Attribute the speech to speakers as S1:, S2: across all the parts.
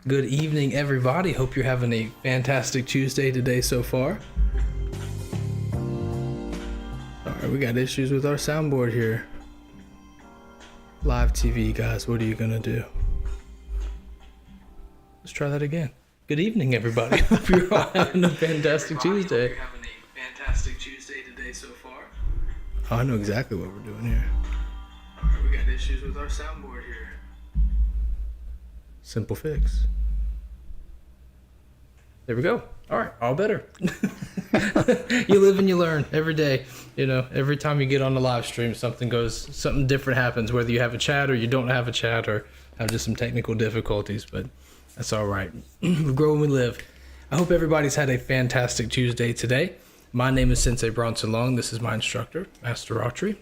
S1: Good evening, everybody. Hope you're having a fantastic Tuesday today so far. All right, we got issues with our soundboard here. Live TV, guys, what are you gonna do? Let's try that again. Good evening, everybody. Hope you're all having a fantastic Tuesday. Hope you're having a fantastic Tuesday today so far. Oh, I know exactly what we're doing here. All right, we got issues with our soundboard here. Simple fix. There we go. All right, all better. You live and you learn every day. You know, every time you get on the live stream, something different happens, whether you have a chat or you don't have a chat or have just some technical difficulties, but that's all right. We grow and we live. I hope everybody's had a fantastic Tuesday today. My name is Sensei Long. This is my instructor, Master Aughtry.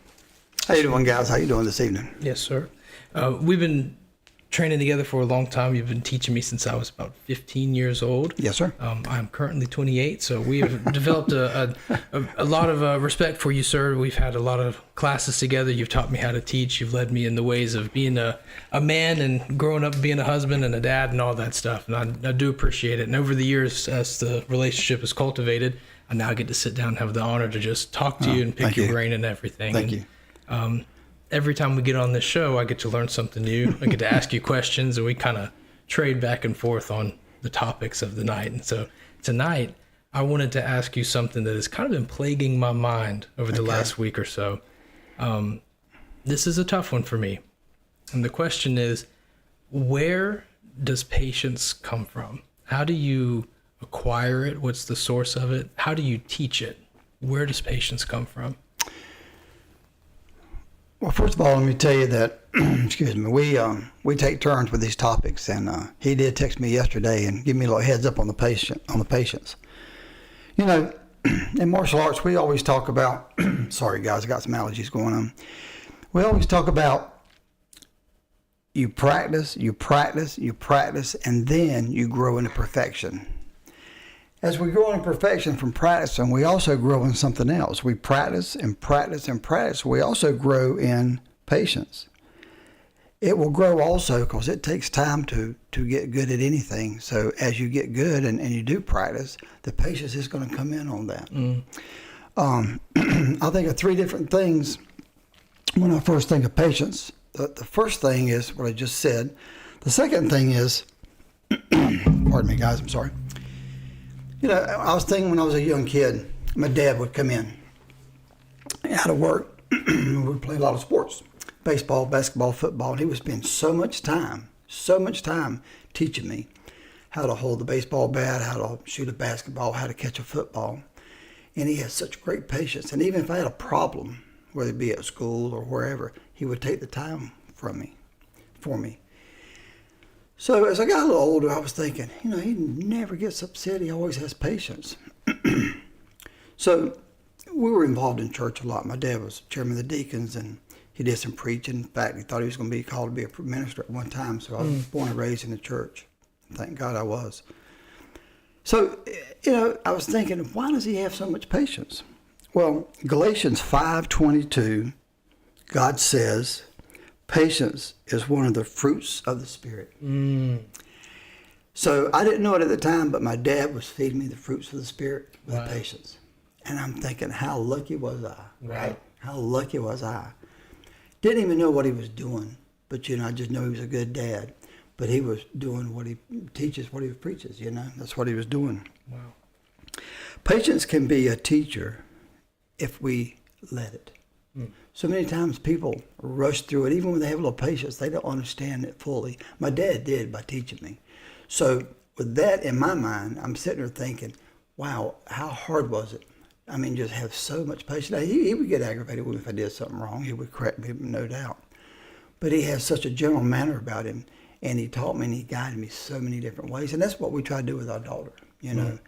S2: How you doing, guys? How you doing this evening?
S1: Yes, sir. We've been training together for a long time. You've been teaching me since I was about 15 years old.
S2: Yes, sir.
S1: I'm currently 28, so we have developed a lot of respect for you, sir. We've had a lot of classes together. You've taught me how to teach. You've led me in the ways of being a man and growing up being a husband and a dad and all that stuff, and I do appreciate it. And over the years, as the relationship is cultivated, I now get to sit down and have the honor to just talk to you and pick your brain and everything.
S2: Thank you.
S1: Every time we get on this show, I get to learn something new. I get to ask you questions, and we kind of trade back and forth on the topics of the night. And so tonight, I wanted to ask you something that has kind of been plaguing my mind over the last week or so. This is a tough one for me. And the question is, where does patience come from? How do you acquire it? What's the source of it? How do you teach it? Where does patience come from?
S2: Well, first of all, let me tell you that, excuse me, we take turns with these topics, and he did text me yesterday and give me a little heads up on the patience. You know, in martial arts, we always talk about, sorry guys, I got some allergies going on. We always talk about you practice, and then you grow into perfection. As we grow in perfection from practicing, we also grow in something else. We practice and practice and practice. We also grow in patience. It will grow also because it takes time to get good at anything. So as you get good and you do practice, the patience is going to come in on that. I think of three different things when I first think of patience. The first thing is what I just said. The second thing is, pardon me guys, I'm sorry. You know, I was thinking when I was a young kid, my dad would come in out of work. We would play a lot of sports, baseball, basketball, football, and he would spend so much time teaching me how to hold the baseball bat, how to shoot a basketball, how to catch a football. And he had such great patience. And even if I had a problem, whether it be at school or wherever, he would take the time for me. So as I got a little older, I was thinking, you know, he never gets upset. He always has patience. So we were involved in church a lot. My dad was chairman of the deacons, and he did some preaching. In fact, he thought he was going to be called to be a minister at one time. So I was born and raised in the church. Thank God I was. So, you know, I was thinking, why does he have so much patience? Well, Galatians 5:22, God says, patience is one of the fruits of the Spirit. So I didn't know it at the time, but my dad was feeding me the fruits of the Spirit with patience. And I'm thinking, how lucky was I? Right? How lucky was I? Didn't even know what he was doing, but, you know, I just know he was a good dad. But he was doing what he teaches, what he preaches, you know. That's what he was doing.
S1: Wow.
S2: Patience can be a teacher if we let it. So many times people rush through it, even when they have a little patience, they don't understand it fully. My dad did by teaching me. So with that in my mind, I'm sitting there thinking, wow, how hard was it? I mean, just have so much patience. Now, he would get aggravated with me if I did something wrong. He would correct me, no doubt. But he has such a gentle manner about him, and he taught me and he guided me so many different ways. And that's what we try to do with our daughter, you know.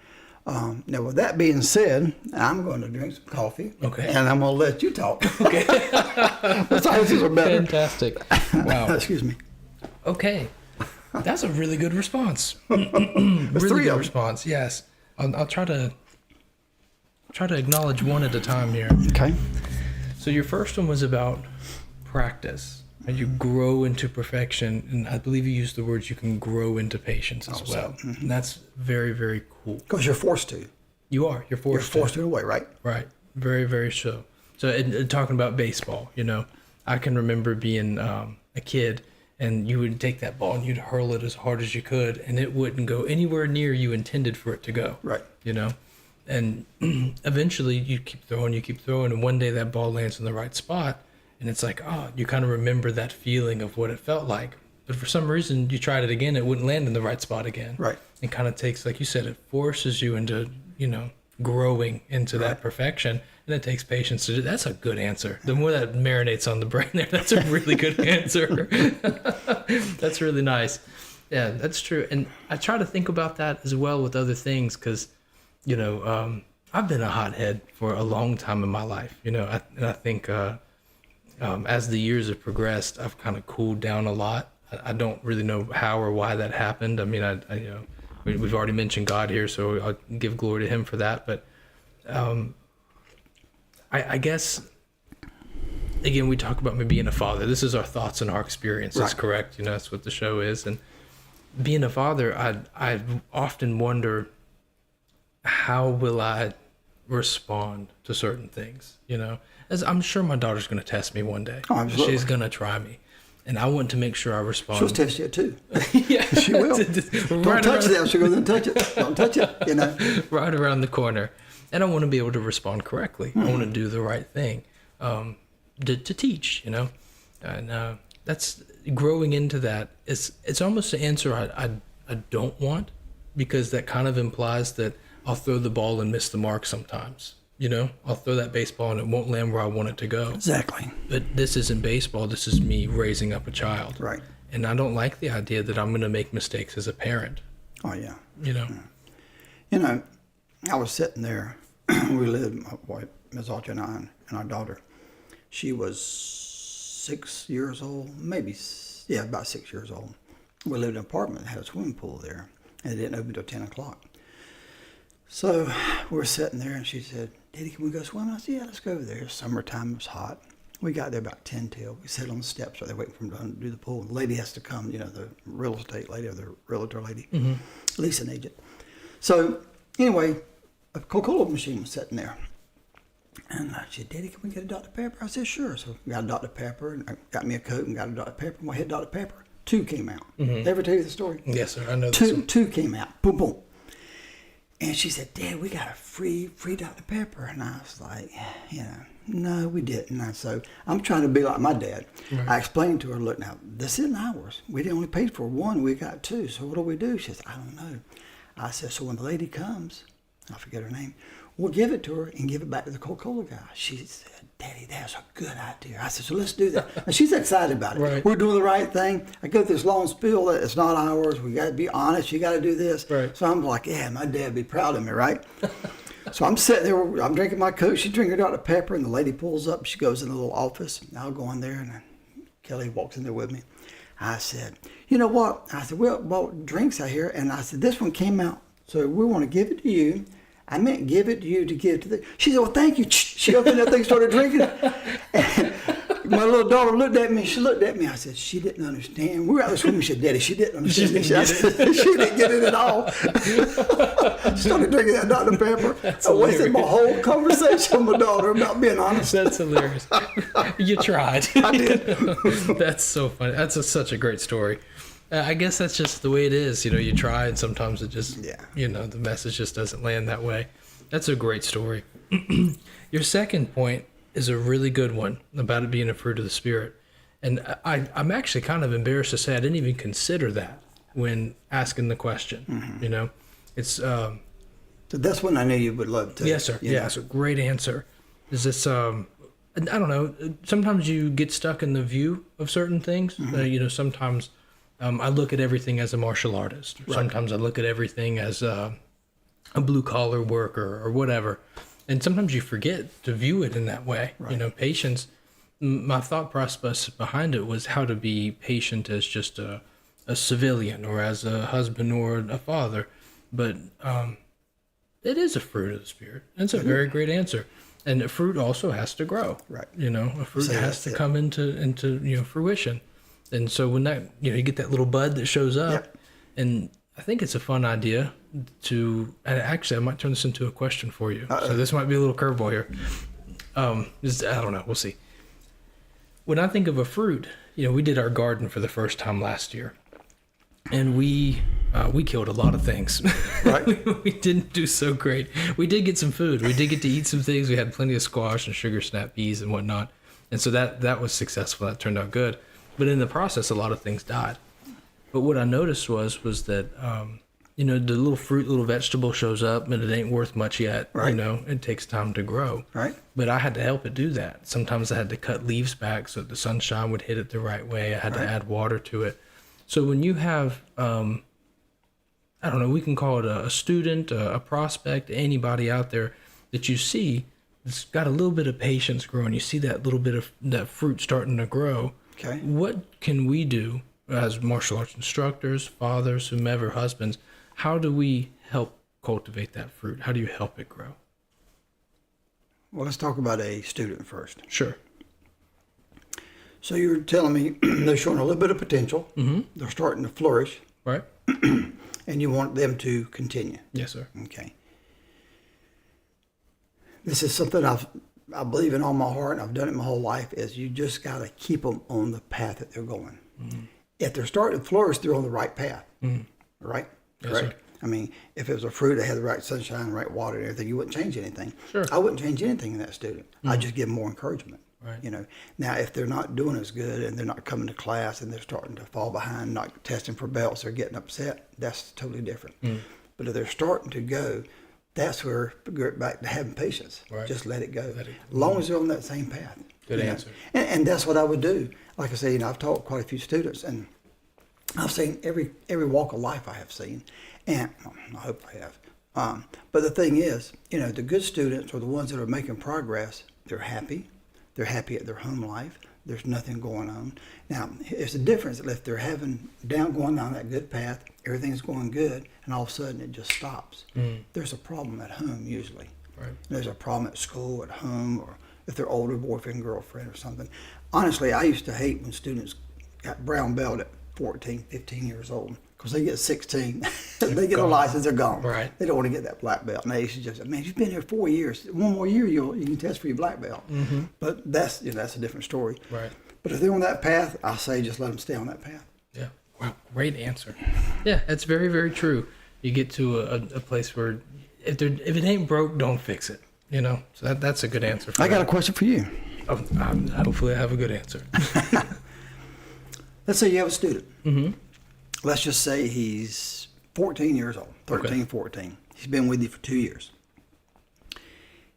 S2: Now, with that being said, I'm going to drink some coffee. Okay. And I'm going to let you talk. Okay. Silences are better.
S1: Fantastic. Wow.
S2: Excuse me.
S1: Okay. That's a really good response. Really good response. Yes. I'll try to acknowledge one at a time here.
S2: Okay.
S1: So your first one was about practice. And you grow into perfection. And I believe you used the words you can grow into patience as well. And that's very, very cool.
S2: Because you're forced to.
S1: You are. You're forced
S2: to in a way, right?
S1: Right. Very, very so. So talking about baseball, I can remember being a kid, and you would take that ball and you'd hurl it as hard as you could, and it wouldn't go anywhere near you intended for it to go.
S2: Right.
S1: And eventually you keep throwing, and one day that ball lands in the right spot, and it's like, oh, you kind of remember that feeling of what it felt like. But for some reason, you tried it again, it wouldn't land in the right spot again.
S2: Right.
S1: It kind of takes, like you said, it forces you into, growing into that perfection, and it takes patience to do. That's a good answer. The more that marinates on the brain there, that's a really good answer. That's really nice. Yeah, that's true. And I try to think about that as well with other things, because I've been a hothead for a long time in my life, and I think as the years have progressed, I've kind of cooled down a lot. I don't really know how or why that happened. I mean, we've already mentioned God here, so I'll give glory to him for that. But I guess, again, we talk about me being a father. This is our thoughts and our experiences,
S2: right.
S1: Correct? That's what the show is. And being a father, I often wonder, how will I respond to certain things? As I'm sure my daughter's going to test me one day.
S2: Oh, absolutely.
S1: She's going to try me. And I want to make sure I respond.
S2: She'll test you too.
S1: Yeah,
S2: she will. Don't touch that. She'll go, don't touch it. Don't touch it.
S1: Right around the corner. And I want to be able to respond correctly. I want to do the right thing to teach, And that's growing into that. It's almost an answer I don't want, because that kind of implies that I'll throw the ball and miss the mark sometimes. I'll throw that baseball and it won't land where I want it to go.
S2: Exactly.
S1: But this isn't baseball. This is me raising up a child.
S2: Right.
S1: And I don't like the idea that I'm going to make mistakes as a parent.
S2: Oh, yeah.
S1: Yeah.
S2: I was sitting there. We lived, my wife, Ms. Aughtry and I, and our daughter. She was 6 years old, about 6 years old. We lived in an apartment that had a swimming pool there, and it didn't open until 10 o'clock. So we were sitting there, and she said, Daddy, can we go swimming? I said, yeah, let's go over there. Summertime, it was hot. We got there about 10 till. We sat on the steps while they're waiting for them to do the pool. The lady has to come, the real estate lady or the realtor lady, leasing agent. So anyway, a Coca-Cola machine was sitting there. And I said, Daddy, can we get a Dr. Pepper? I said, sure. So we got a Dr. Pepper, and I got me a Coke and got a Dr. Pepper. And when I hit Dr. Pepper, 2 came out. Ever tell you the story?
S1: Yes, sir. I know this.
S2: Two came out. Boom, boom. And she said, Dad, we got a free Dr. Pepper. And I was like, no, we didn't. And so I'm trying to be like my dad. Right. I explained to her, look, now, this isn't ours. We only paid for 1. We got 2. So what do we do? She says, I don't know. I said, so when the lady comes, I forget her name, we'll give it to her and give it back to the Coca-Cola guy. She said, Daddy, that's a good idea. I said, so let's do that. And she's excited about it.
S1: Right.
S2: We're doing the right thing. I go through this long spiel that it's not ours. We got to be honest. You got to do this.
S1: Right.
S2: So I'm like, yeah, my dad would be proud of me, right? So I'm sitting there. I'm drinking my Coke. She's drinking Dr. Pepper, and the lady pulls up. She goes in the little office. And I'll go in there, and Kelly walks in there with me. I said, you know what? I said, we bought drinks out here, and I said, this one came out. So we want to give it to you. I meant give it to you to give to the... She said, well, thank you. She opened that thing, started drinking it. And my little daughter looked at me. She looked at me. I said, she didn't understand. We were out there swimming. She said, Daddy, she didn't understand. She didn't get it at all. She started drinking that Dr. Pepper.
S1: That's
S2: I wasted
S1: hilarious.
S2: my whole conversation with my daughter about being honest.
S1: That's hilarious. You tried.
S2: I did.
S1: That's so funny. That's such a great story. I guess that's just the way it is. You try, and sometimes it just, the message just doesn't land that way. That's a great story. Your second point is a really good one about it being a fruit of the Spirit. And I'm actually kind of embarrassed to say I didn't even consider that when asking the question. It's...
S2: So that's one I knew you would love to.
S1: Yes, sir. Yeah, it's a great answer. Is this... I don't know. Sometimes you get stuck in the view of certain things. Sometimes... I look at everything as a martial artist. Right. Sometimes I look at everything as a blue-collar worker or whatever. And sometimes you forget to view it in that way. Right. Patience, my thought process behind it was how to be patient as just a civilian or as a husband or a father. But it is a fruit of the Spirit. That's a very great answer. And the fruit also has to grow.
S2: Right.
S1: A fruit
S2: So
S1: has to
S2: that's it.
S1: come into fruition. And so when that, you get that little bud that shows up,
S2: Yep.
S1: and I think it's a fun idea and actually I might turn this into a question for you.
S2: Uh-oh.
S1: So this might be a little curveball here. I don't know. We'll see. When I think of a fruit, we did our garden for the first time last year, and we killed a lot of things.
S2: Right.
S1: We didn't do so great. We did get some food. We did get to eat some things. We had plenty of squash and sugar snap peas and whatnot, and so that was successful. That turned out good. But in the process, a lot of things died. But what I noticed was that the little fruit, little vegetable shows up, and it ain't worth much yet.
S2: Right.
S1: It takes time to grow.
S2: Right.
S1: But I had to help it do that. Sometimes I had to cut leaves back so that the sunshine would hit it the right way. I had to add water to it. So when you have, I don't know, we can call it a student, a prospect, anybody out there that you see that's got a little bit of patience growing, you see that little bit of that fruit starting to grow.
S2: Okay.
S1: What can we do as martial arts instructors, fathers, whomever, husbands? How do we help cultivate that fruit? How do you help it grow?
S2: Well, let's talk about a student first.
S1: Sure.
S2: So you're telling me they're showing a little bit of potential. Mm-hmm. They're starting to flourish,
S1: Right?
S2: and you want them to continue.
S1: Yes, sir.
S2: Okay. This is something I believe in all my heart, and I've done it my whole life, is you just got to keep them on the path that they're going. Mm-hmm. If they're starting to flourish, they're on the right path. Mm-hmm. Right?
S1: Yes,
S2: Correct?
S1: sir.
S2: I mean, if it was a fruit that had the right sunshine, right water, and everything, you wouldn't change anything.
S1: Sure.
S2: I wouldn't change anything in that student. I'd just give them more encouragement.
S1: Right.
S2: Now if they're not doing as good and they're not coming to class and they're starting to fall behind, not testing for belts, or getting upset, that's totally different. But if they're starting to go, that's where we get back to having patience.
S1: Right.
S2: Just let it go. As long as they're on that same path.
S1: Good answer.
S2: And that's what I would do. Like I say, I've taught quite a few students, and I've seen every walk of life I have seen, and I hope I have. But the thing is, the good students are the ones that are making progress. They're happy. They're happy at their home life. There's nothing going on. Now, it's a difference if they're going down that good path, everything's going good, and all of a sudden it just stops. There's a problem at home usually.
S1: Right.
S2: There's a problem at school, at home, or if they're older, boyfriend, girlfriend, or something. Honestly, I used to hate when students got brown belt at 14, 15 years old, because they get 16, they get a license, they're gone.
S1: Right.
S2: They don't want to get that black belt. And they used to just, man, you've been here 4 years. One more year, you can test for your black belt. Mm-hmm. But that's a different story.
S1: Right.
S2: But if they're on that path, I say just let them stay on that path.
S1: Yeah. Wow. Great answer. Yeah, that's very, very true. You get to a place where if it ain't broke, don't fix it. So that's a good answer.
S2: I got a question for you.
S1: Hopefully I have a good answer.
S2: Let's say you have a student.
S1: Mm-hmm.
S2: Let's just say he's 14 years old, 13, 14. He's been with you for 2 years.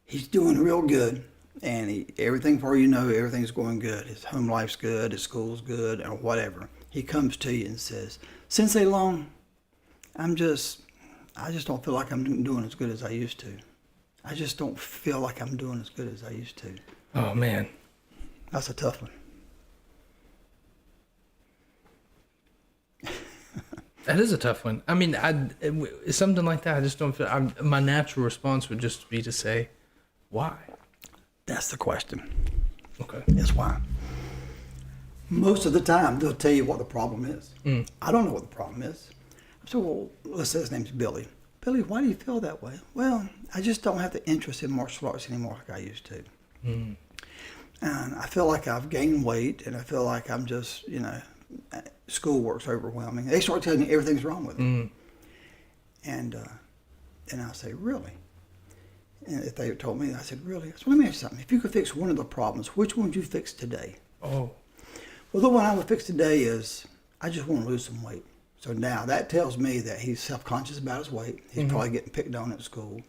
S2: He's doing real good, and everything for everything's going good. His home life's good, his school's good, or whatever. He comes to you and says, Sensei Long, I just don't feel like I'm doing as good as I used to. I just don't feel like I'm doing as good as I used to.
S1: Oh, man.
S2: That's a tough one.
S1: That is a tough one. I mean, it's something like that. I just don't feel. My natural response would just be to say, "Why?"
S2: That's the question.
S1: Okay.
S2: That's why. Most of the time, they'll tell you what the problem is. I don't know what the problem is. So, well, let's say his name's Billy. Billy, why do you feel that way? Well, I just don't have the interest in martial arts anymore like I used to. And I feel like I've gained weight, and I feel like I'm just, schoolwork's overwhelming. They start telling me everything's wrong with me. And I'll say, really? And if they told me, I said, really? So let me ask you something. If you could fix one of the problems, which one would you fix today?
S1: Oh.
S2: Well, the one I would fix today is I just want to lose some weight. So now that tells me that he's self-conscious about his weight. He's probably getting picked on at school.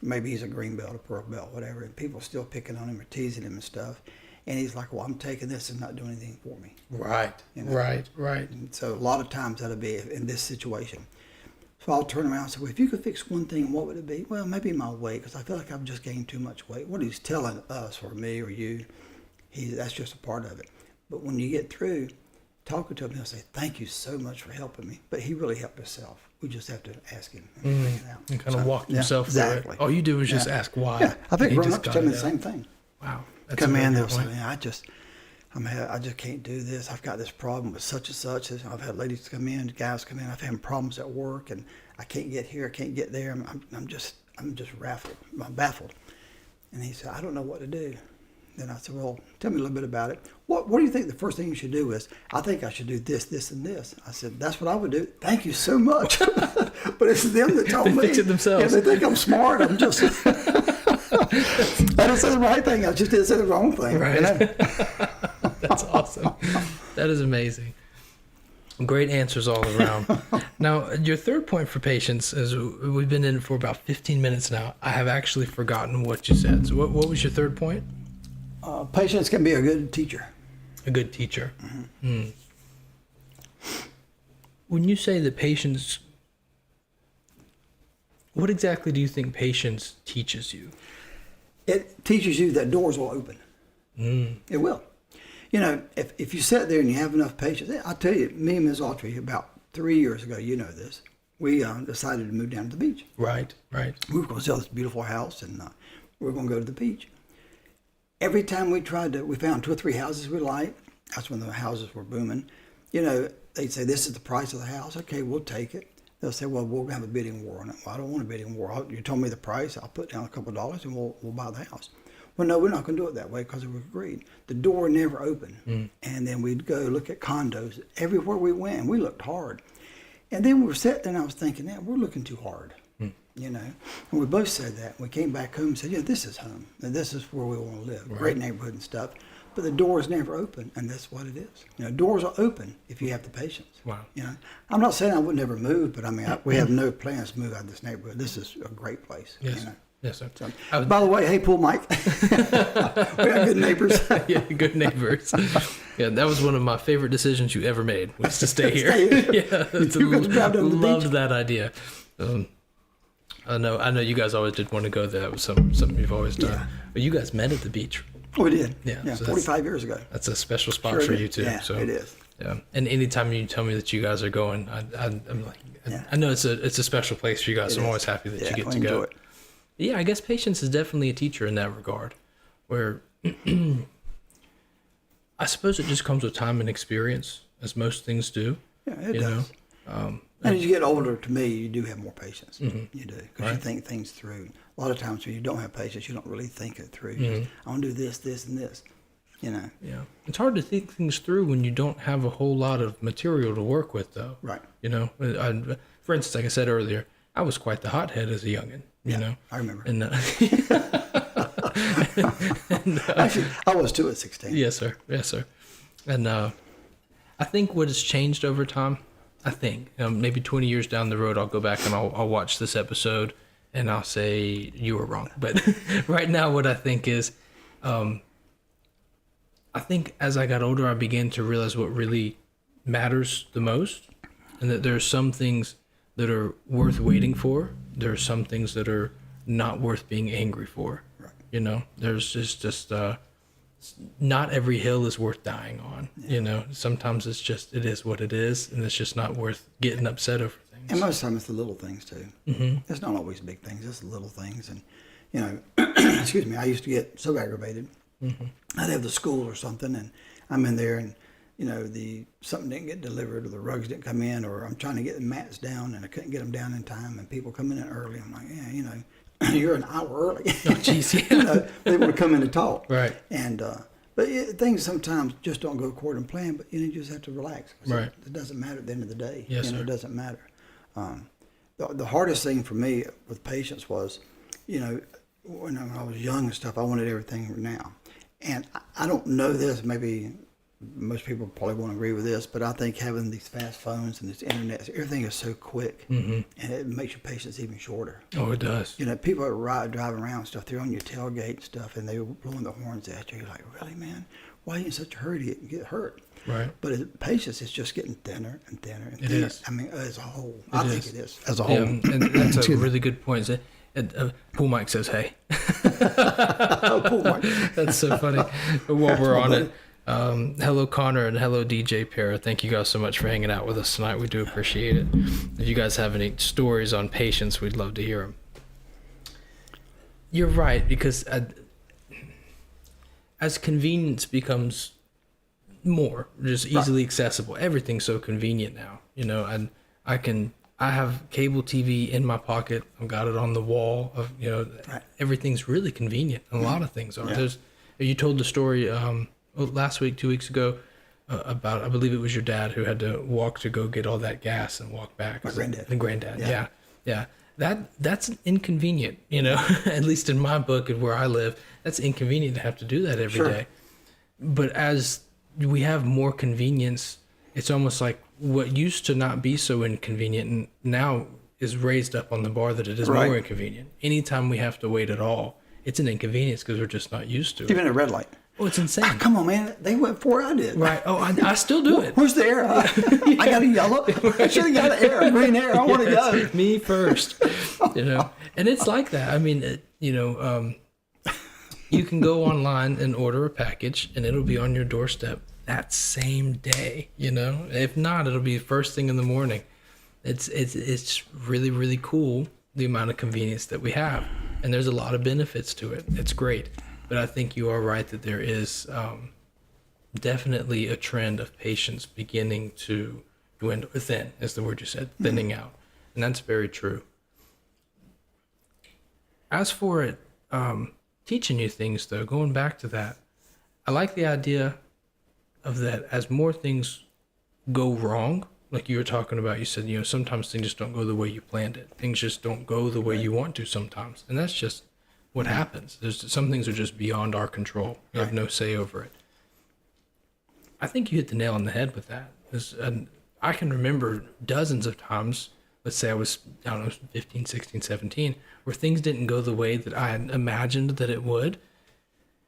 S2: Maybe he's a green belt, a purple belt, whatever, and people are still picking on him or teasing him and stuff. And he's like, well, I'm taking this and not doing anything for me.
S1: Right. Right.
S2: And so a lot of times that'll be in this situation. So I'll turn around and say, well, if you could fix one thing, what would it be? Well, maybe my weight, because I feel like I've just gained too much weight. What he's telling us, or me, or you, that's just a part of it. But when you get through, talking to him, he'll say, "Thank you so much for helping me." But he really helped himself. We just have to ask him and figure it out.
S1: And kind of walk himself
S2: exactly.
S1: through it. All you do is just ask why.
S2: Yeah, I think
S1: He
S2: grown
S1: just
S2: ups
S1: got
S2: tell me
S1: it
S2: the
S1: out.
S2: same thing.
S1: Wow. That's
S2: Come
S1: a
S2: in,
S1: really
S2: they'll
S1: good
S2: say,
S1: point.
S2: I just can't do this. I've got this problem with such and such. I've had ladies come in, guys come in. I've had problems at work, and I can't get here. I can't get there. I'm just raffled. I'm baffled. And he said, I don't know what to do. Then I said, well, tell me a little bit about it. What do you think the first thing you should do is? I think I should do this, this, and this. I said, that's what I would do. Thank you so much. But it's them that told me.
S1: They fix it themselves.
S2: Yeah, they think I'm smart. I'm just. I didn't say the right thing. I just didn't say the wrong thing.
S1: Right.
S2: You know?
S1: That's awesome. That is amazing. Great answers all around. Now, your third point for patience is we've been in it for about 15 minutes now. I have actually forgotten what you said. So what was your third point?
S2: Patience can be a good teacher.
S1: A good teacher. Mm-hmm. When you say that patience, what exactly do you think patience teaches you?
S2: It teaches you that doors will open. It will. You know, if you sit there and you have enough patience, I'll tell you, me and Ms. Aughtry, about 3 years ago, you know this, we decided to move down to the beach.
S1: Right.
S2: We were going to sell this beautiful house, and we were going to go to the beach. Every time we found 2 or 3 houses we liked. That's when the houses were booming. You know, they'd say, this is the price of the house. Okay, we'll take it. They'll say, well, we'll have a bidding war on it. Well, I don't want a bidding war. You told me the price. I'll put down a couple of dollars and we'll buy the house. Well, no, we're not going to do it that way because we agreed. The door never opened. And then we'd go look at condos. Everywhere we went, and we looked hard. And then we were sitting there and I was thinking, we're looking too hard. You know, and we both said that. We came back home and said, this is home. And this is where we want to live.
S1: Right.
S2: Great neighborhood and stuff. But the doors never open, and that's what it is. You know, doors are open if you have the patience.
S1: Wow.
S2: You know, I'm not saying I would never move, but I mean, we have no plans to move out of this neighborhood. This is a great place.
S1: Yes.
S2: You know?
S1: Yes, sir.
S2: So, by the way, hey, Pool Mike. We have good neighbors.
S1: Yeah, good neighbors. Yeah, that was one of my favorite decisions you ever made, was to stay here. Yeah,
S2: You guys drive down to the
S1: loved
S2: beach?
S1: that idea. I know you guys always did want to go there. That was something you've always done.
S2: Yeah.
S1: But you guys met at the beach.
S2: We did.
S1: Yeah, so
S2: 45 years ago.
S1: That's a special spot
S2: Sure
S1: for
S2: it
S1: you
S2: is.
S1: too.
S2: Yeah,
S1: so
S2: it is.
S1: Yeah, and anytime you tell me that you guys are going, I'm like,
S2: Yeah.
S1: I know it's a special place for you guys.
S2: It
S1: So I'm
S2: is.
S1: always happy that
S2: Yeah,
S1: you get
S2: we
S1: to
S2: enjoy
S1: go.
S2: it.
S1: Yeah, I guess patience is definitely a teacher in that regard, where I suppose it just comes with time and experience, as most things do.
S2: Yeah, it
S1: you
S2: does.
S1: know?
S2: And as you get older, to me, you do have more patience.
S1: Mm-hmm.
S2: You do, because
S1: Right.
S2: you think things through. A lot of times when you don't have patience, you don't really think it through.
S1: Mm-hmm.
S2: I want to do this, this, and this. You know.
S1: Yeah, it's hard to think things through when you don't have a whole lot of material to work with, though.
S2: Right.
S1: You know, for instance, like I said earlier, I was quite the hothead as a youngin'. You know,
S2: I remember.
S1: and
S2: Actually, I was too at 16.
S1: yes, sir. Yes, sir. And I think what has changed over time, I think maybe 20 years down the road, I'll go back and I'll watch this episode and I'll say you were wrong. But right now, what I think is, I think as I got older, I began to realize what really matters the most, and that there are some things that are worth waiting for. There are some things that are not worth being angry for.
S2: Right.
S1: You know, there's just not every hill is worth dying on.
S2: Yeah.
S1: You know, sometimes it is what it is, and it's just not worth getting upset over things.
S2: And most of the time, it's the little things too.
S1: Mm-hmm.
S2: It's not always big things; it's the little things. And you know, excuse me, I used to get so aggravated.
S1: Mm-hmm.
S2: I'd have the school or something, and I'm in there, and you know, something didn't get delivered, or the rugs didn't come in, or I'm trying to get the mats down, and I couldn't get them down in time, and people coming in early. I'm like, yeah, you know, you're an hour early.
S1: Oh, jeez, yeah.
S2: You know, they want to come in and talk.
S1: Right.
S2: And but things sometimes just don't go according to plan. But you just have to relax. 'Cause
S1: Right.
S2: It doesn't matter at the end of the day.
S1: Yes,
S2: you know,
S1: sir.
S2: it doesn't matter. The hardest thing for me with patience was, you know, when I was young and stuff, I wanted everything now. And I don't know this, maybe most people probably won't agree with this, but I think having these fast phones and this internet, everything is so quick, and it makes your patience even shorter.
S1: Oh, it does.
S2: You know, people are driving around and stuff, they're on your tailgate and stuff, and they're blowing the horns at you. You're like, really, man? Why are you in such a hurry to get hurt?
S1: Right.
S2: But patience is just getting thinner and thinner and
S1: It
S2: thinner.
S1: is.
S2: I mean, as a whole.
S1: It
S2: I
S1: is.
S2: think it is, as a whole.
S1: Yeah, and that's a really good point. Pool Mike says, hey.
S2: Oh, cool, Mike.
S1: That's so funny. While we're on it, Hello, Connor, and hello, DJ Para. Thank you guys so much for hanging out with us tonight. We do appreciate it. If you guys have any stories on patience, we'd love to hear them. You're right, because as convenience becomes more just easily accessible, everything's so convenient now. You know, and I have cable TV in my pocket. I've got it on the wall. Everything's really convenient. And a lot of things are. You told the story last week, 2 weeks ago, about, I believe it was your dad who had to walk to go get all that gas and walk back.
S2: My granddad.
S1: And granddad, yeah. That's inconvenient, at least in my book and where I live. That's inconvenient to have to do that every day. But as we have more convenience, it's almost like what used to not be so inconvenient and now is raised up on the bar that it is more inconvenient. Anytime we have to wait at all, it's an inconvenience because we're just not used to it.
S2: Even a red light.
S1: Oh, it's insane.
S2: Come on, man. They went before I did.
S1: Right. Oh, I still do it.
S2: Where's the arrow? I got a yellow. I should have got an arrow, green arrow. I want to go.
S1: Me first. And it's like that. I mean, you can go online and order a package and it'll be on your doorstep that same day, If not, it'll be first thing in the morning. It's really, really cool, the amount of convenience that we have. And there's a lot of benefits to it. It's great. But I think you are right that there is definitely a trend of patience beginning to dwindle, thin, is the word you said, thinning out. And that's very true. As for it teaching you things, though, going back to that, I like the idea of that as more things go wrong, like you were talking about, you said, sometimes things just don't go the way you planned it. Things just don't go the way you want to sometimes. And that's just what happens. Some things are just beyond our control. We have no say over it. I think you hit the nail on the head with that. I can remember dozens of times, let's say I was, 15, 16, 17, where things didn't go the way that I had imagined that it would.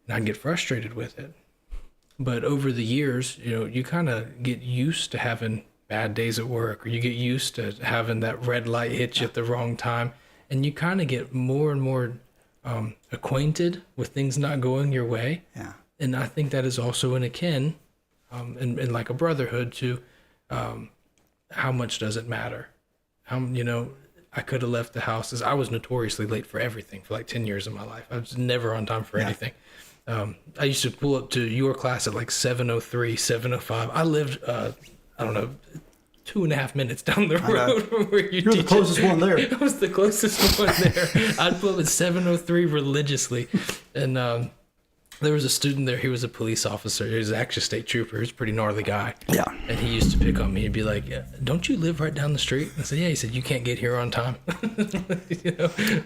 S1: And I'd get frustrated with it. But over the years, you kind of get used to having bad days at work, or you get used to having that red light hit you at the wrong time. And you kind of get more and more acquainted with things not going your way.
S2: Yeah.
S1: And I think that is also an akin, and like a brotherhood to how much does it matter? I could have left the house, as I was notoriously late for everything for like 10 years of my life. I was never on time for anything. I used to pull up to your class at like 7:03, 7:05. I lived, 2.5 minutes down the road from where you're
S2: the closest one there.
S1: I was the closest one there. I'd pull up at 7:03 religiously. And there was a student there. He was a police officer. He was actually a state trooper. He was a pretty gnarly guy.
S2: Yeah.
S1: And he used to pick on me. He'd be like, don't you live right down the street? I said, yeah. He said, you can't get here on time.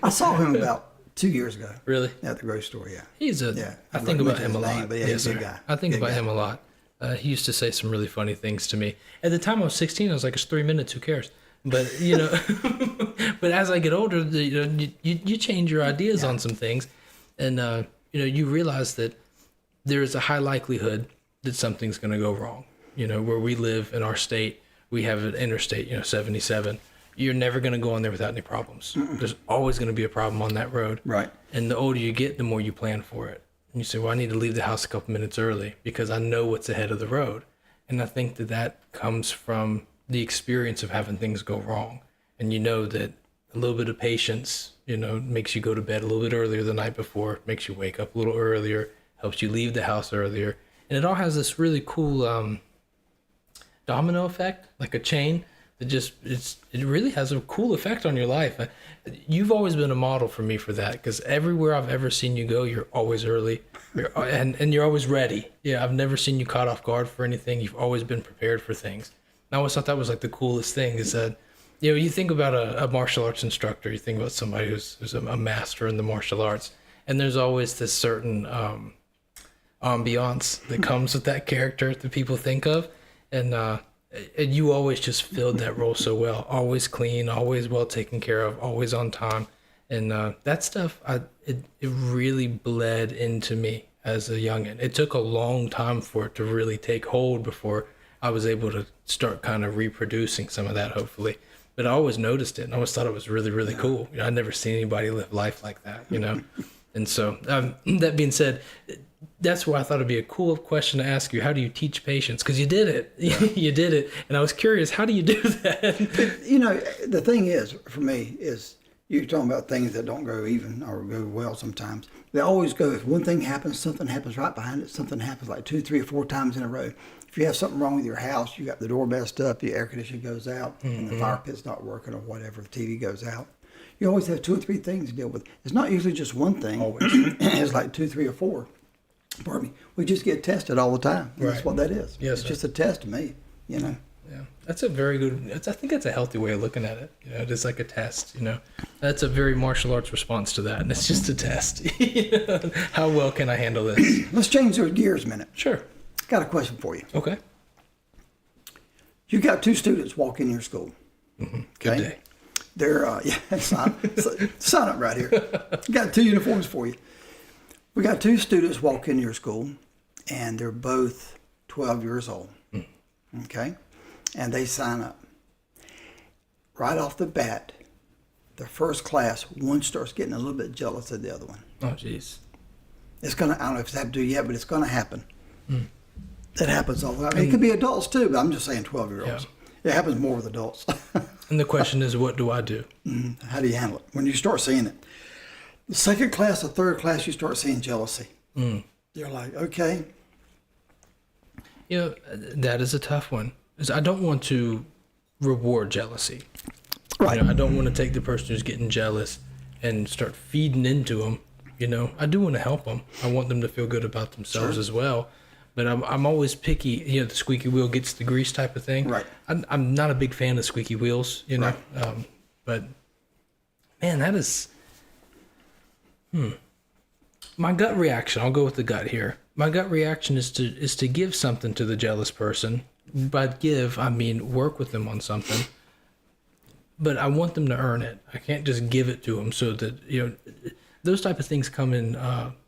S2: I saw him about 2 years ago.
S1: Really?
S2: At the grocery store, yeah.
S1: I think about him a lot.
S2: But he's a good guy.
S1: I think about him a lot. He used to say some really funny things to me. At the time I was 16, I was like, it's 3 minutes, who cares? But, but as I get older, you change your ideas on some things. And, you realize that there is a high likelihood that something's going to go wrong. Where we live in our state, we have an interstate, 77. You're never going to go on there without any problems. There's always going to be a problem on that road.
S2: Right.
S1: And the older you get, the more you plan for it. And you say, well, I need to leave the house a couple minutes early because I know what's ahead of the road. And I think that comes from the experience of having things go wrong. And that a little bit of patience, makes you go to bed a little bit earlier the night before, makes you wake up a little earlier, helps you leave the house earlier. And it all has this really cool domino effect, like a chain that it really has a cool effect on your life. You've always been a model for me for that, because everywhere I've ever seen you go, you're always early, and you're always ready. Yeah, I've never seen you caught off guard for anything. You've always been prepared for things. And I always thought that was like the coolest thing, is that, you think about a martial arts instructor, you think about somebody who's a master in the martial arts, and there's always this certain ambiance that comes with that character that people think of, and you always just filled that role so well. Always clean, always well taken care of, always on time. And that stuff, it really bled into me as a youngin'. It took a long time for it to really take hold before I was able to start kind of reproducing some of that, hopefully. But I always noticed it, and I always thought it was really, really cool. I'd never seen anybody live life like that, And so, that being said, that's why I thought it'd be a cool question to ask you. How do you teach patience? Because you did it. You did it. And I was curious, how do you do that?
S2: You know, the thing is, for me, is you're talking about things that don't go even or go well sometimes. They always go, if one thing happens, something happens right behind it. Something happens like 2, 3, or 4 times in a row. If you have something wrong with your house, you got the door messed up, the air conditioning goes out, and the fire pit's not working or whatever, the TV goes out. You always have 2 or 3 things to deal with. It's not usually just one thing. Always. It's like 2, 3, or 4. Pardon me. We just get tested all the time. Right. That's what that is.
S1: Yes,
S2: it's just a test to me, you know.
S1: Yeah, that's a very good. I think that's a healthy way of looking at it. You know, just like a test. You know, that's a very martial arts response to that, and it's just a test. How well can I handle this?
S2: Let's change those gears a minute.
S1: Sure.
S2: Got a question for you.
S1: Okay.
S2: You got 2 students walk in your school.
S1: Mm-hmm. Good day.
S2: They're sign up right here. Got 2 uniforms for you. We got 2 students walk in your school, and they're both 12 years old. Okay, and they sign up. Right off the bat, the first class, one starts getting a little bit jealous of the other one.
S1: Oh, jeez.
S2: It's gonna. I don't know if it's happened to you yet, but it's gonna happen. That happens all the time. It could be adults too, but I'm just saying 12-year-olds. Yeah. It happens more with adults.
S1: And the question is, what do I do?
S2: How do you handle it when you start seeing it? The second class, the third class, you start seeing jealousy. You're like, okay.
S1: You know, that is a tough one. I don't want to reward jealousy. Right. You know, I don't want to take the person who's getting jealous and start feeding into them. You know, I do want to help them. I want them to feel good about themselves as well. But I'm always picky. You know, the squeaky wheel gets the grease type of thing.
S2: Right.
S1: I'm not a big fan of squeaky wheels. You know,
S2: right.
S1: But man, that is. My gut reaction. I'll go with the gut here. My gut reaction is to give something to the jealous person. By give, I mean work with them on something. But I want them to earn it. I can't just give it to them. So that, you know, those type of things come in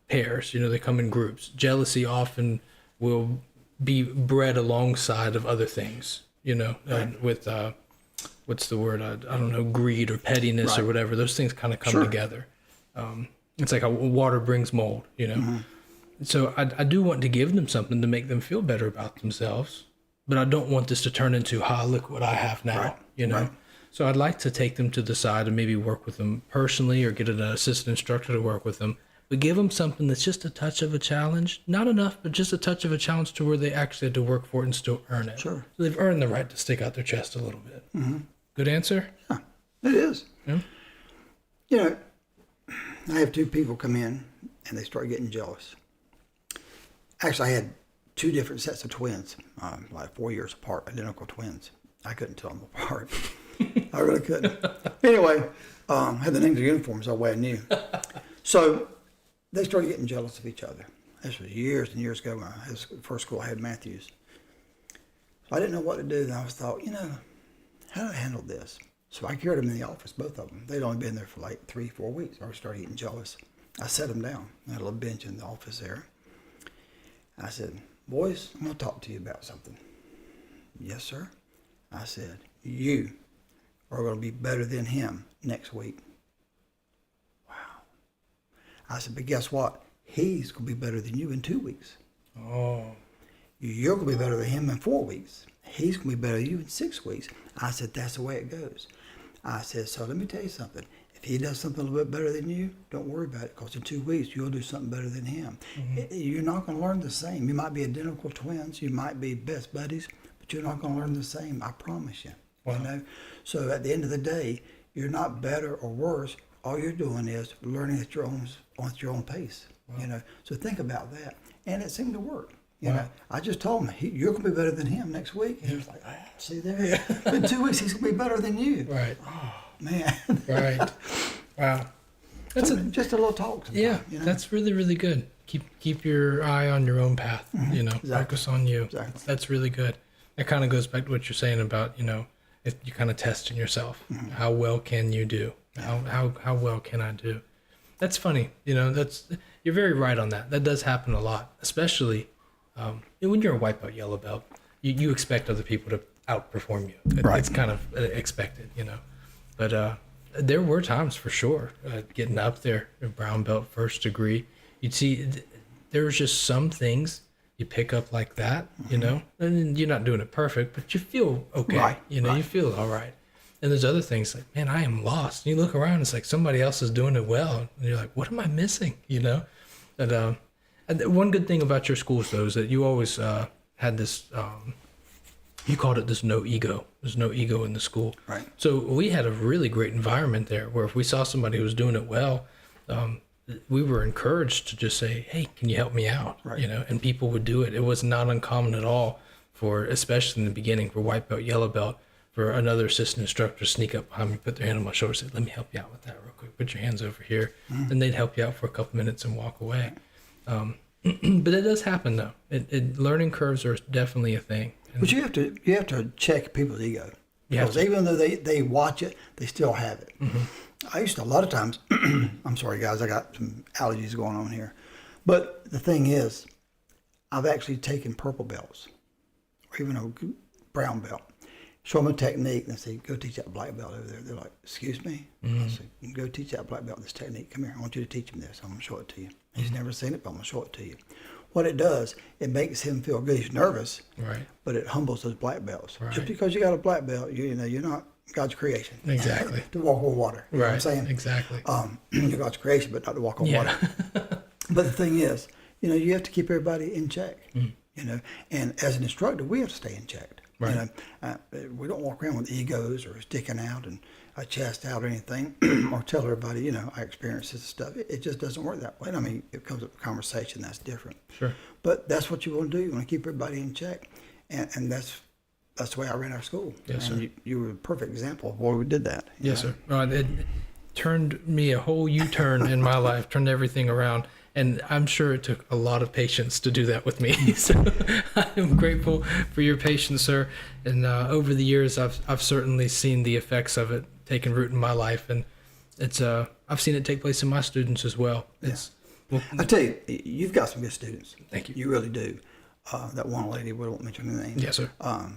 S1: pairs. You know, they come in groups. Jealousy often will be bred alongside of other things. You know, with what's the word? I don't know, greed or pettiness or whatever. Those things kind of come together. It's like how water brings mold. You know. So I do want to give them something to make them feel better about themselves, but I don't want this to turn into, look what I have now, you know? Right. So I'd like to take them to the side and maybe work with them personally or get an assistant instructor to work with them, but give them something that's just a touch of a challenge. Not enough, but just a touch of a challenge to where they actually had to work for it and still earn it. Sure. So they've earned the right to stick out their chest a little bit. Good answer?
S2: Yeah, it is.
S1: Yeah.
S2: You know, I have 2 people come in and they start getting jealous. Actually, I had 2 different sets of twins, like 4 years apart, identical twins. I couldn't tell them apart. I really couldn't. Anyway, had the names of uniforms all the way I knew. So they started getting jealous of each other. This was years and years ago when I was first school I had Matthews. So I didn't know what to do. And I thought, you know, how do I handle this? So I carried them in the office, both of them. They'd only been there for like 3, 4 weeks. I started getting jealous. I set them down. I had a little bench in the office there. I said, boys, I'm going to talk to you about something. Yes, sir. I said, you are going to be better than him next week. Wow. I said, but guess what? He's going to be better than you in 2 weeks.
S1: Oh.
S2: You're going to be better than him in 4 weeks. He's going to be better than you in 6 weeks. I said, that's the way it goes. I said, so let me tell you something. If he does something a little bit better than you, don't worry about it, because in 2 weeks, you'll do something better than him. You're not going to learn the same. You might be identical twins. You might be best buddies, but you're not going to learn the same. I promise you. Wow. You know? So at the end of the day, you're not better or worse. All you're doing is learning at your own pace. Wow. You know. So think about that. And it seemed to work. You know, I just told him, you're going to be better than him next week. And he was like, see there? In 2 weeks, he's going to be better than you.
S1: Right.
S2: Oh, man.
S1: Right. Wow. That's
S2: so just a little talk.
S1: Yeah, you know? That's really, really good. Keep your eye on your own path, you know, focus on you.
S2: Exactly.
S1: That's really good. That kind of goes back to what you're saying about, you know, if you kind of testing yourself. How well can you do? How well can I do? That's funny. You know, you're very right on that. That does happen a lot, especially when you're a white belt, yellow belt, you expect other people to outperform you. It's kind of expected, you know. But there were times for sure, getting up there, brown belt, first degree, you'd see there's just some things you pick up like that, you know, and you're not doing it perfect, but you feel okay.
S2: Right,
S1: You know, you feel all right. And there's other things like, man, I am lost. And you look around, it's like somebody else is doing it well. And you're like, what am I missing? You know? And one good thing about your schools, though, is that you always had this, you called it this no ego. There's no ego in the school.
S2: Right.
S1: So we had a really great environment there where if we saw somebody who was doing it well, we were encouraged to just say, hey, can you help me out?
S2: Right.
S1: You know, and people would do it. It was not uncommon at all for, especially in the beginning, for white belt, yellow belt, for another assistant instructor to sneak up behind me, put their hand on my shoulder, say, let me help you out with that real quick. Put your hands over here. And they'd help you out for a couple minutes and walk away. But it does happen, though. Learning curves are definitely a thing.
S2: But you have to check people's ego. Because even though they watch it, they still have it. I used to, a lot of times, I'm sorry guys, I got some allergies going on here. But the thing is, I've actually taken purple belts, or even a brown belt, show them a technique and say, go teach that black belt over there. They're like, excuse me? I say, you can go teach that black belt this technique. Come here, I want you to teach him this. I'm going to show it to you. He's never seen it, but I'm going to show it to you. What it does, it makes him feel good. He's nervous,
S1: Right.
S2: but it humbles those black belts.
S1: Right.
S2: Just because you got a black belt, you know, you're not God's creation.
S1: Exactly.
S2: To walk on water. You know what I'm saying?
S1: Exactly.
S2: You're God's creation, but not to walk on water. But the thing is, you know, you have to keep everybody in check. You know, and as an instructor, we have to stay in check.
S1: Right.
S2: You know, we don't walk around with egos or sticking out and a chest out or anything, or tell everybody, you know, our experiences and stuff. It just doesn't work that way. I mean, it comes up with conversation, that's different.
S1: Sure.
S2: But that's what you want to do. You want to keep everybody in check, and that's the way I ran our school.
S1: Yes,
S2: and
S1: sir.
S2: You were a perfect example of where we did that.
S1: Yes,
S2: know?
S1: sir. It turned me a whole U-turn in my life, turned everything around. And I'm sure it took a lot of patience to do that with me. So I am grateful for your patience, sir. And over the years, I've certainly seen the effects of it taking root in my life. And it's I've seen it take place in my students as well. Well,
S2: I tell you, you've got some good students.
S1: Thank you.
S2: You really do. That one lady, we won't mention her name.
S1: Yes, sir.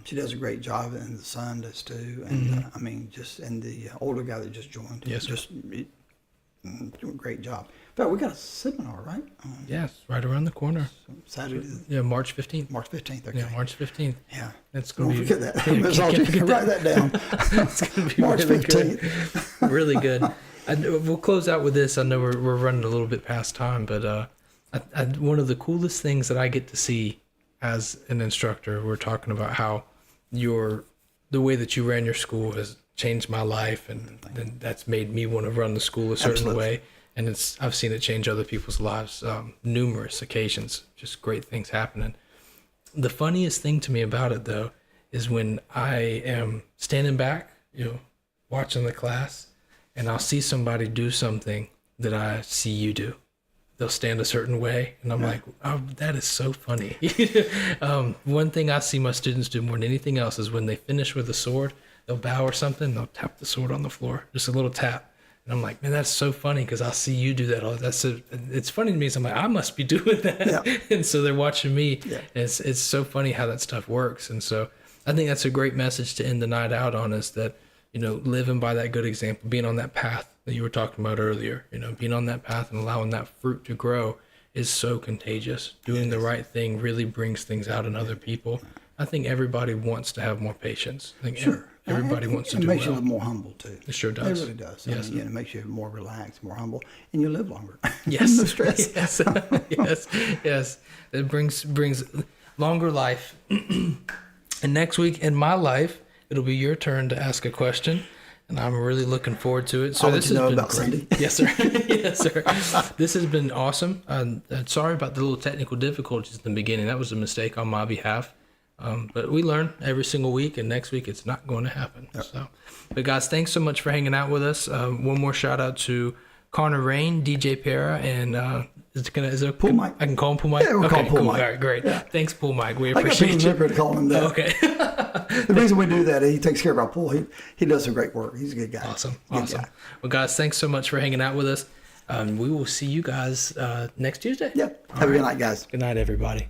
S2: She does a great job, and the son does too. And I mean, and the older guy that just joined.
S1: Yes, sir.
S2: Just doing a great job. In fact, we got a seminar, right?
S1: Yes, right around the corner.
S2: Saturday.
S1: Yeah, March 15th.
S2: March 15th. Okay.
S1: Yeah, March 15th.
S2: Yeah.
S1: That's going to
S2: Don't
S1: be.
S2: forget that.
S1: Yeah,
S2: Ms. Aughtry, write that down.
S1: It's going to be
S2: March
S1: really
S2: 15th.
S1: good. Really good. We'll close out with this. I know we're running a little bit past time, but one of the coolest things that I get to see as an instructor, we're talking about how the way that you ran your school has changed my life, and that's made me want to run the school a certain
S2: Absolutely.
S1: way. And I've seen it change other people's lives, numerous occasions, just great things happening. The funniest thing to me about it, though, is when I am standing back, watching the class, and I'll see somebody do something that I see you do. They'll stand a certain way, and I'm like, oh, that is so funny. One thing I see my students do more than anything else is when they finish with a sword, they'll bow or something, they'll tap the sword on the floor, just a little tap. And I'm like, man, that's so funny because I'll see you do that. It's funny to me. So I'm like, I must be doing that. Yeah. And so they're watching me. Yeah. And it's so funny how that stuff works. And so I think that's a great message to end the night out on, is that, living by that good example, being on that path that you were talking about earlier, being on that path and allowing that fruit to grow is so contagious. Doing the right thing really brings things out in other people. I think everybody wants to have more patience. I think everybody wants to do well.
S2: It makes you a little more humble, too.
S1: It sure does.
S2: It really does.
S1: Yes.
S2: It makes you more relaxed, more humble, and you live longer.
S1: Yes.
S2: No stress.
S1: Yes. It brings longer life. And next week in my life, it'll be your turn to ask a question. And I'm really looking forward to it. So this has been great.
S2: Cindy.
S1: Yes, sir. Yes, sir. This has been awesome. Sorry about the little technical difficulties in the beginning. That was a mistake on my behalf. But we learn every single week, and next week it's not going to happen. Yep. So, but guys, thanks so much for hanging out with us. One more shout out to Connor Rain, DJ Para, and is it
S2: Pool Mike?
S1: I can call him Pool Mike.
S2: Yeah, we'll call him Pool
S1: cool.
S2: Mike.
S1: All right, great. Yeah. Thanks, Pool Mike. We
S2: I got
S1: appreciate
S2: people
S1: you.
S2: to call him that.
S1: Okay.
S2: The reason we do that is he takes care of our pool. He does some great work. He's a good guy.
S1: Awesome.
S2: Good guy.
S1: Well, guys, thanks so much for hanging out with us. We will see you guys next Tuesday.
S2: Yep. Have a good night, guys.
S1: Good night, everybody.